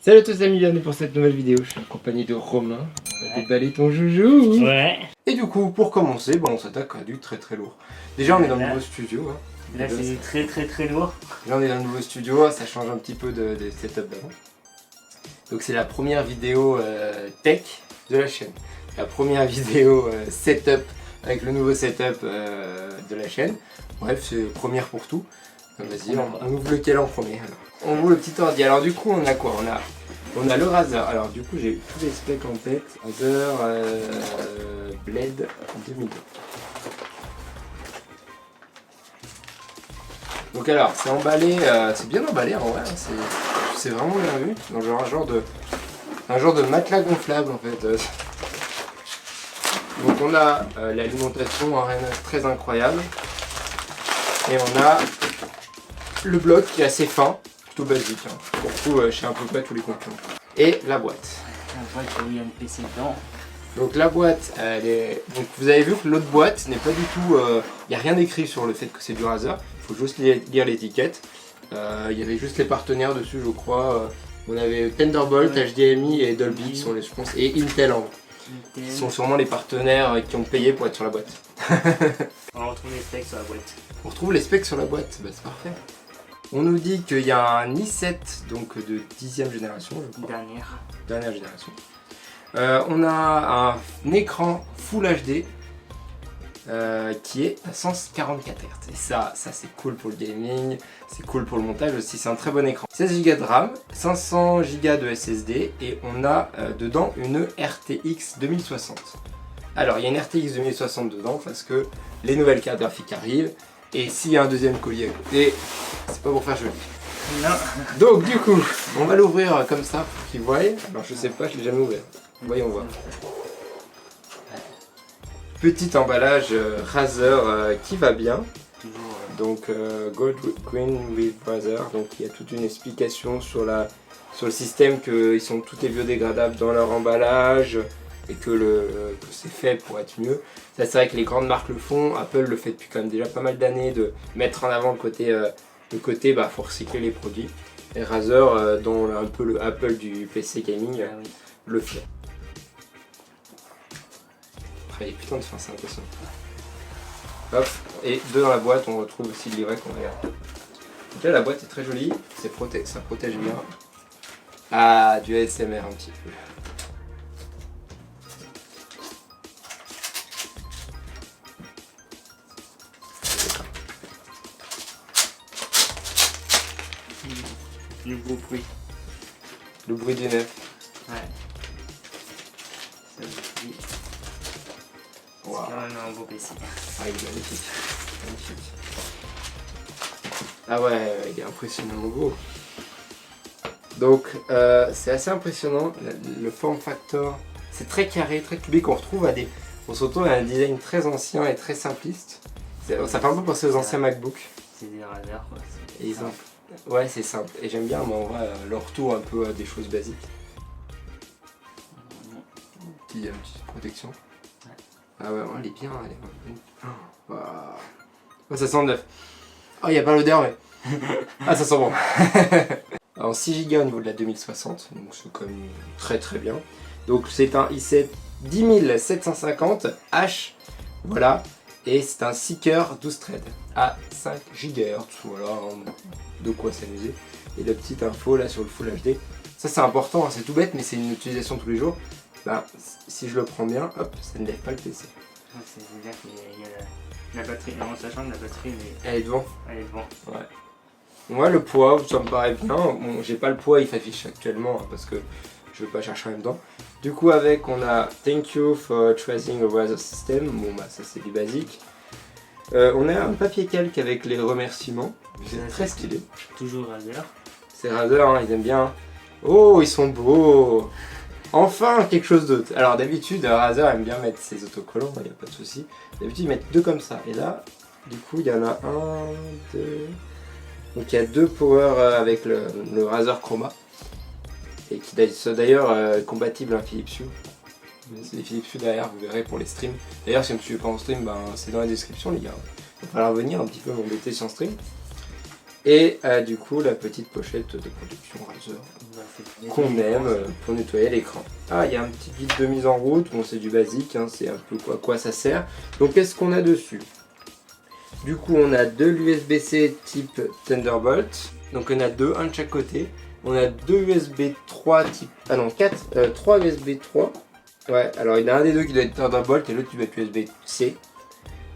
Salut à tous les amis, bienvenue pour cette nouvelle vidéo. Je suis accompagné de Romain. On va déballer ton joujou. Ouais. Et du coup, pour commencer, bon, on s'attaque à du très lourd. Déjà, on est dans le nouveau studio. Hein. Là, c'est très lourd. Là, on est dans le nouveau studio. Ça change un petit peu de setup d'avant. Donc, c'est la première vidéo tech de la chaîne. La première vidéo setup avec le nouveau setup de la chaîne. Bref, c'est première pour tout. Vas-y, on ouvre lequel en premier alors. On ouvre le petit ordi. Alors du coup on a quoi? On a le Razer. Alors du coup j'ai tous les specs en tête. Razer Blade 2002. Donc alors c'est emballé, c'est bien emballé en vrai. C'est vraiment bien vu. Donc un genre de matelas gonflable en fait. Donc on a l'alimentation en RNF très incroyable. Et on a le bloc qui est assez fin, plutôt basique, hein. On retrouve chez à peu près tous les concurrents. Et la boîte. La boîte, il y a un PC dedans. Donc la boîte, elle est... Donc vous avez vu que l'autre boîte n'est pas du tout... Il n'y a rien écrit sur le fait que c'est du Razer. Il faut juste lire l'étiquette. Il y avait juste les partenaires dessus, je crois. On avait Thunderbolt, ouais. HDMI et Dolby qui sont les, je pense, et Intel en Intel. Qui sont sûrement les partenaires qui ont payé pour être sur la boîte. On retrouve les specs sur la boîte. On retrouve les specs sur la boîte, bah, c'est parfait. On nous dit qu'il y a un i7 donc de 10e génération, je crois. Dernière génération. On a un écran Full HD qui est à 144 Hz. Et ça c'est cool pour le gaming, c'est cool pour le montage aussi, c'est un très bon écran. 16 Go de RAM, 500 Go de SSD et on a dedans une RTX 2060. Alors il y a une RTX 2060 dedans parce que les nouvelles cartes graphiques arrivent. Et s'il y a un deuxième collier à côté, c'est pas pour faire joli. Non. Donc du coup, on va l'ouvrir comme ça pour qu'ils voient. Alors je sais pas, je l'ai jamais ouvert. Voyons voir. Petit emballage Razer qui va bien. Donc Gold Green with Razer. Donc il y a toute une explication sur le système qu'ils sont tout est biodégradables dans leur emballage. Et que c'est fait pour être mieux. Ça c'est vrai que les grandes marques le font, Apple le fait depuis quand même déjà pas mal d'années de mettre en avant le côté bah, faut recycler les produits. Et Razer, dont un peu le Apple du PC gaming, le fait. Après il est putain de fin, c'est impressionnant. Hop, et dans la boîte on retrouve aussi le livret qu'on regarde. Donc là la boîte est très jolie, ça protège bien. Ah, du ASMR un petit peu. Le beau bruit. Le bruit du neuf. Ouais. Ça aussi. Wow. C'est quand même un beau PC. Ah, il est magnifique. Magnifique. Ah ouais, il est impressionnant beau. Donc, c'est assez impressionnant. Le form factor, c'est très carré, très cubique. On se retrouve à un design très ancien et très simpliste. Ça fait un peu penser aux anciens MacBook. C'est des Razer quoi. Et ils ont... Ouais, c'est simple. Et j'aime bien, moi, en vrai, leur retour un peu à des choses basiques. Une petite protection. Ouais. Ah ouais, elle est bien. Elle est... Oh, wow. Ça sent neuf. Oh, il n'y a pas l'odeur, mais... Ah, ça sent bon. En 6 Go au niveau de la 2060, donc c'est quand même très bien. Donc c'est un i7 10750H, voilà. Et c'est un Seeker 12 threads à 5 GHz, voilà, de quoi s'amuser. Et la petite info là sur le Full HD, ça c'est important, hein, c'est tout bête mais c'est une utilisation tous les jours. Bah, si je le prends bien, hop, ça ne lève pas le PC. C'est-à-dire qu'il y a la batterie, en sachant que la batterie elle est devant. Elle est devant. Ouais. Moi le poids, ça me paraît bien, bon j'ai pas le poids, il s'affiche actuellement hein, parce que je vais pas chercher en même temps. Du coup avec on a Thank you for tracing a Razer system, bon bah ça c'est du basique. On a un papier calque avec les remerciements, c'est très stylé. Toujours Razer. C'est Razer, hein, ils aiment bien. Oh ils sont beaux. Enfin quelque chose d'autre. Alors d'habitude Razer aime bien mettre ses autocollants, il n'y a pas de souci. D'habitude ils mettent deux comme ça, et là du coup il y en a un, deux... Donc il y a deux power avec le Razer Chroma. Et qui d'ailleurs compatible à Philips Hue. C'est des Philips Hue derrière, vous verrez pour les streams. D'ailleurs si vous ne me suivez pas en stream, ben, c'est dans la description les gars. Il va falloir venir un petit peu m'embêter sur stream. Et du coup la petite pochette de production Razer qu'on aime pour nettoyer l'écran. Ah, il y a un petit guide de mise en route, bon c'est du basique, hein, c'est un peu à quoi ça sert. Donc qu'est-ce qu'on a dessus? Du coup on a deux USB-C type Thunderbolt, donc on a deux, un de chaque côté. On a deux USB 3 type, ah non 4, 3 USB 3. Ouais, alors il y en a un des deux qui doit être Thunderbolt et l'autre qui doit être USB-C.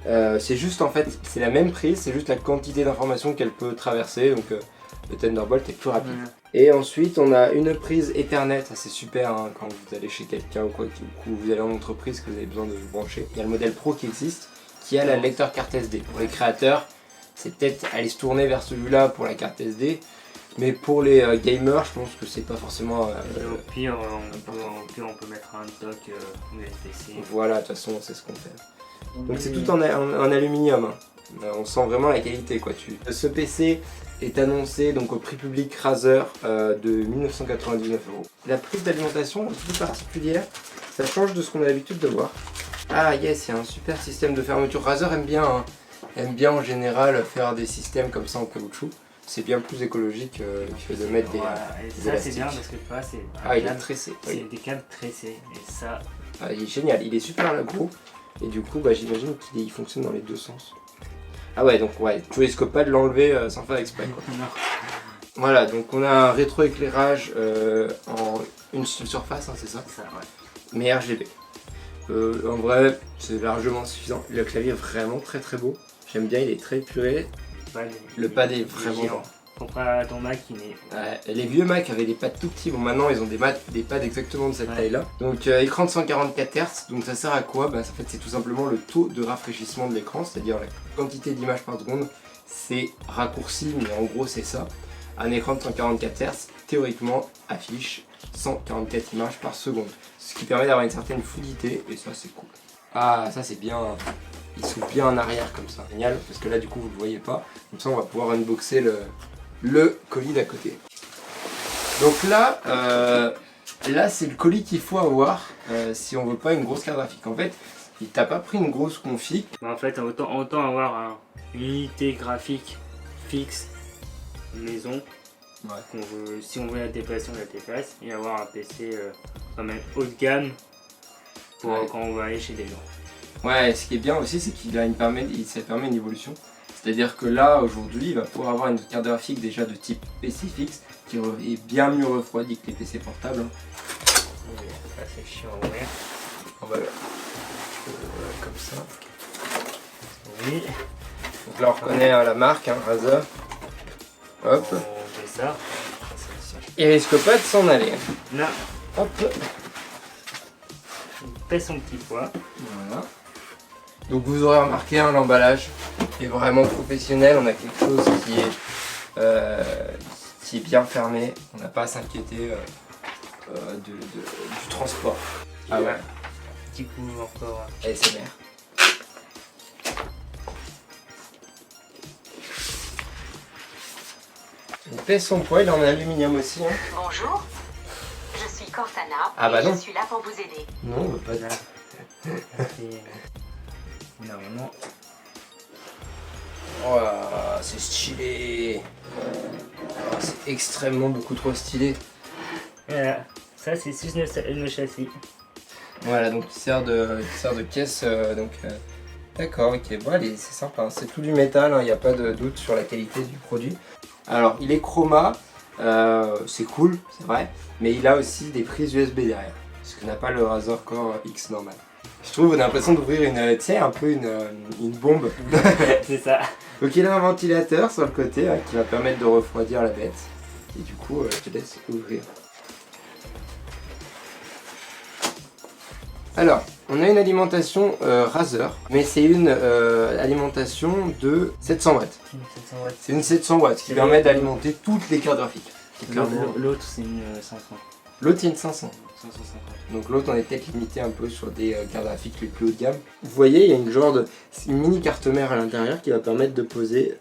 C'est juste en fait, c'est la même prise, c'est juste la quantité d'informations qu'elle peut traverser, donc le Thunderbolt est plus rapide. Et ensuite on a une prise Ethernet, ça c'est super hein, quand vous allez chez quelqu'un ou quoi, ou vous allez en entreprise que vous avez besoin de vous brancher. Il y a le modèle Pro qui existe, qui a la lecteur carte SD. Pour les créateurs, c'est peut-être aller se tourner vers celui-là pour la carte SD, mais pour les gamers, je pense que c'est pas forcément... au pire, on peut mettre un dock USB-C. Voilà, de toute façon c'est ce qu'on fait. Donc c'est tout en aluminium, hein. On sent vraiment la qualité quoi. Ce PC est annoncé donc au prix public Razer de 1999 €. La prise d'alimentation est un petit peu particulière, ça change de ce qu'on a l'habitude de voir. Ah yes, il y a un super système de fermeture. Razer aime bien en général faire des systèmes comme ça en caoutchouc. C'est bien plus écologique que de mettre des ça c'est bien parce que tu vois, c'est il est tressé. C'est des câbles tressés et ça... Ah, il est génial, il est super gros. Et du coup, bah, j'imagine qu'il fonctionne dans les deux sens. Ah ouais, donc ouais, tu risques pas de l'enlever sans faire exprès quoi. Non. Voilà, donc on a un rétroéclairage en une seule surface, hein, c'est ça? Ça, ouais. Mais RGB. En vrai, c'est largement suffisant. Le clavier est vraiment très très beau. J'aime bien, il est très épuré. Le pad est vraiment grand. Comparé à ton Mac qui n'est... Ouais, les vieux Mac avaient des pads tout petits, bon maintenant ils ont des pads exactement de cette taille là. Donc écran de 144 Hz, donc ça sert à quoi? Bah, en fait c'est tout simplement le taux de rafraîchissement de l'écran, c'est-à-dire la quantité d'images par seconde. C'est raccourci mais en gros c'est ça. Un écran de 144 Hz théoriquement affiche 144 images par seconde. Ce qui permet d'avoir une certaine fluidité et ça c'est cool. Ah ça c'est bien, il s'ouvre bien en arrière comme ça, génial, parce que là du coup vous ne le voyez pas. Comme ça on va pouvoir unboxer le colis d'à côté. Donc là, c'est le colis qu'il faut avoir si on veut pas une grosse carte graphique. En fait, il t'a pas pris une grosse config. En fait, autant avoir une unité graphique fixe maison. Ouais. Si on veut la déplacer, on la déplace. Et avoir un PC quand même haut de gamme pour quand on va aller chez des gens. Ouais, ce qui est bien aussi, c'est ça permet une évolution. C'est-à-dire que là, aujourd'hui, il va pouvoir avoir une carte graphique déjà de type PC fixe qui est bien mieux refroidie que les PC portables. Ça c'est chiant à ouvrir. Voilà. Comme ça. Oui. Donc là, on reconnaît la marque, hein, Razer. Hop. On fait ça. Il risque pas de s'en aller. Non. Hop. Il pèse son petit poids. Voilà. Donc vous aurez remarqué, l'emballage est vraiment professionnel, on a quelque chose qui est bien fermé, on n'a pas à s'inquiéter du transport. Ah ouais. Petit coup encore. ASMR. Il pèse son poids, il est en aluminium aussi. Hein. Bonjour, je suis Cortana et je suis là pour vous aider. Non, pas là. Normalement. Oh, c'est stylé. Oh, c'est extrêmement beaucoup trop stylé. Voilà, ça c'est juste le châssis. Voilà, donc il sert de caisse. D'accord, ok, bon allez, c'est sympa. C'est tout du métal, il n'y a pas de doute sur la qualité du produit. Alors, il est chroma, c'est cool, c'est vrai, mais il a aussi des prises USB derrière, ce que n'a pas le Razer Core X normal. Je trouve qu'on a l'impression d'ouvrir un peu une bombe. C'est ça. Donc il a un ventilateur sur le côté qui va permettre de refroidir la bête. Et du coup, je te laisse ouvrir. Alors, on a une alimentation Razer, mais c'est une alimentation de 700 watts. C'est une 700 watts qui permet d'alimenter toutes les cartes graphiques. L'autre c'est une 500. L'autre c'est une 500. 550. Donc l'autre on est peut-être limité un peu sur des cartes graphiques les plus haut de gamme. Vous voyez, il y a une mini carte mère à l'intérieur qui va permettre de poser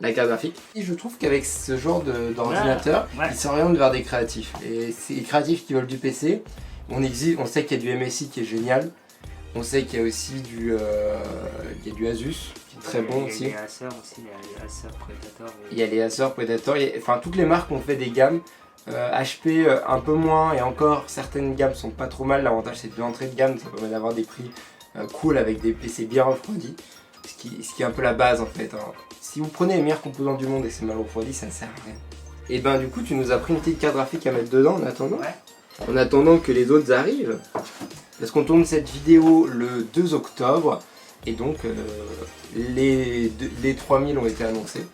la carte graphique. Et je trouve qu'avec ce genre d'ordinateur, il s'oriente vers des créatifs. Et c'est les créatifs qui veulent du PC. On sait qu'il y a du MSI qui est génial. On sait qu'il y a aussi du Asus, qui est très bon aussi. Il y a les Acer aussi, il y a les Acer Predator. Il y a les Acer Predator, enfin toutes les marques ont fait des gammes. HP un peu moins, et encore certaines gammes sont pas trop mal. L'avantage c'est de l'entrée de gamme, ça permet d'avoir des prix cool avec des PC bien refroidis. Ce qui est un peu la base en fait. Hein. Si vous prenez les meilleurs composants du monde et c'est mal refroidi, ça ne sert à rien. Et ben du coup tu nous as pris une petite carte graphique à mettre dedans en attendant. Ouais. En attendant que les autres arrivent. Parce qu'on tourne cette vidéo le 2 octobre. Et donc les 3000 ont été annoncés.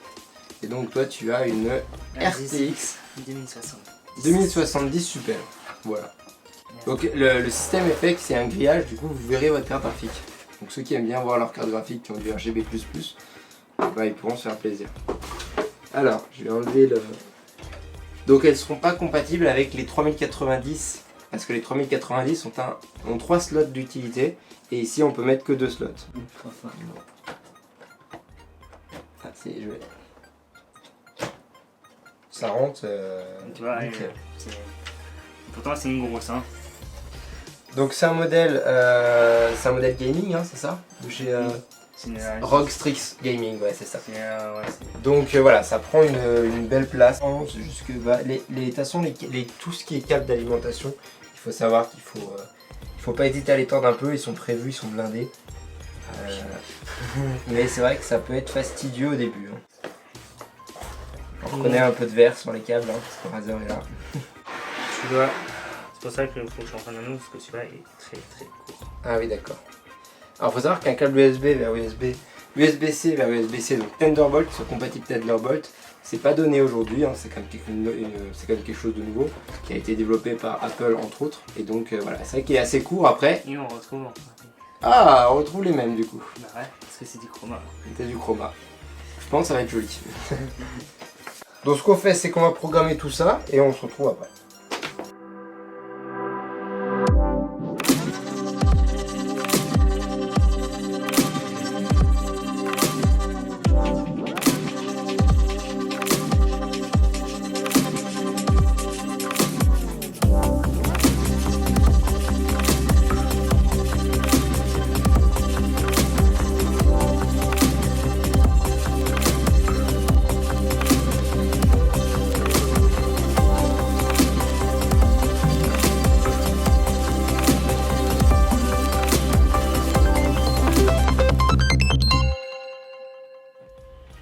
Et donc toi tu as une RTX 2070 Super. Voilà. Donc le système FX c'est un grillage, du coup vous verrez votre carte graphique. Donc ceux qui aiment bien voir leur carte graphique qui ont du RGB++, bah, ils pourront se faire plaisir. Alors, je vais enlever le... Donc elles ne seront pas compatibles avec les 3090, parce que les 3090 ont 3 slots d'utilité, et ici on peut mettre que 2 slots. Ah, c'est joli. Ça rentre... Tu vois, pourtant c'est une grosse, hein. Donc c'est un modèle gaming, hein, c'est ça? De chez ROG Strix Gaming, ouais c'est ça. Donc voilà, ça prend une belle place. C'est juste que bah, de toute façon, tout ce qui est câble d'alimentation, il faut savoir qu'il faut pas hésiter à les tordre un peu, ils sont prévus, ils sont blindés. Mais c'est vrai que ça peut être fastidieux au début. Hein. On reconnaît un peu de verre sur les câbles, hein, parce que Razer est là. Tu vois. C'est pour ça qu'il faut que je reprenne un autre, parce que celui-là est très très court. Ah oui, d'accord. Alors il faut savoir qu'un câble USB vers USB-C vers USB-C, donc Thunderbolt, sur compatible Thunderbolt, c'est pas donné aujourd'hui, hein, c'est quand même quelque chose de nouveau, qui a été développé par Apple entre autres. Et donc voilà, c'est vrai qu'il est assez court après. Et on retrouve. Ah, on retrouve les mêmes du coup. Bah ouais, parce que c'est du chroma. C'est du chroma. Je pense que ça va être joli. Donc ce qu'on fait, c'est qu'on va programmer tout ça et on se retrouve après.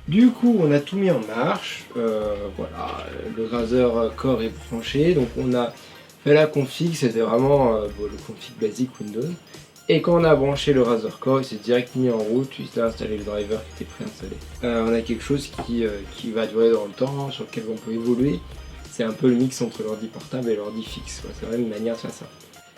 Du coup, on a tout mis en marche. Voilà, le Razer Core est branché. Donc, on a fait la config. C'était vraiment le config basique Windows. Et quand on a branché le Razer Core, il s'est direct mis en route. Il a installé le driver qui était préinstallé. On a quelque chose qui va durer dans le temps, sur lequel on peut évoluer. C'est un peu le mix entre l'ordi portable et l'ordi fixe. C'est vraiment une manière de faire ça.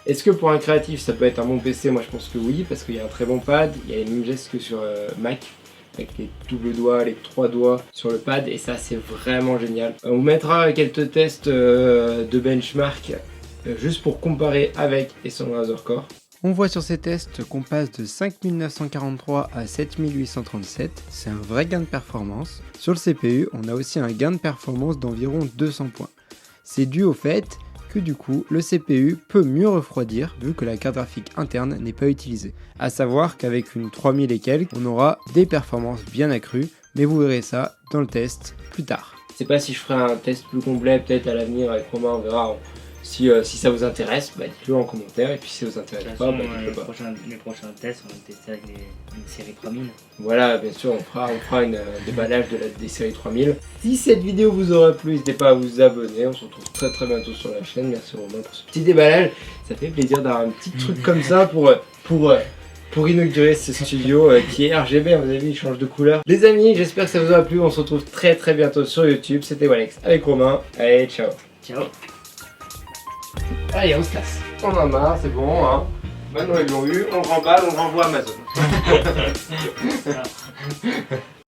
Est-ce que pour un créatif, ça peut être un bon PC? Moi, je pense que oui, parce qu'il y a un très bon pad. Il y a les mêmes gestes que sur Mac, avec les doubles doigts, les 3 doigts sur le pad, et ça c'est vraiment génial. On vous mettra quelques tests de benchmark juste pour comparer avec et sans le Razer Core. On voit sur ces tests qu'on passe de 5943 à 7837, c'est un vrai gain de performance. Sur le CPU, on a aussi un gain de performance d'environ 200 points. C'est dû au fait que du coup, le CPU peut mieux refroidir vu que la carte graphique interne n'est pas utilisée. A savoir qu'avec une 3000 et quelques, on aura des performances bien accrues, mais vous verrez ça dans le test plus tard. Je sais pas si je ferai un test plus complet peut-être à l'avenir avec Romain, on verra. Si ça vous intéresse, bah, dites-le en commentaire, et puis si ça vous intéresse pas, bah, dites-le pas. Les prochains tests, on va tester avec une série 3000. Voilà, bien sûr, on fera un déballage des séries 3000. Si cette vidéo vous aura plu, n'hésitez pas à vous abonner, on se retrouve très très bientôt sur la chaîne. Merci Romain pour ce petit déballage, ça fait plaisir d'avoir un petit truc comme ça pour inaugurer ce studio qui est RGB, vous avez vu, il change de couleur. Les amis, j'espère que ça vous aura plu, on se retrouve très très bientôt sur YouTube. C'était Walex avec Romain, allez, ciao. Ciao. Allez, on se casse. On en a marre, c'est bon, hein. Maintenant ils l'ont eu, on remballe, on renvoie Amazon.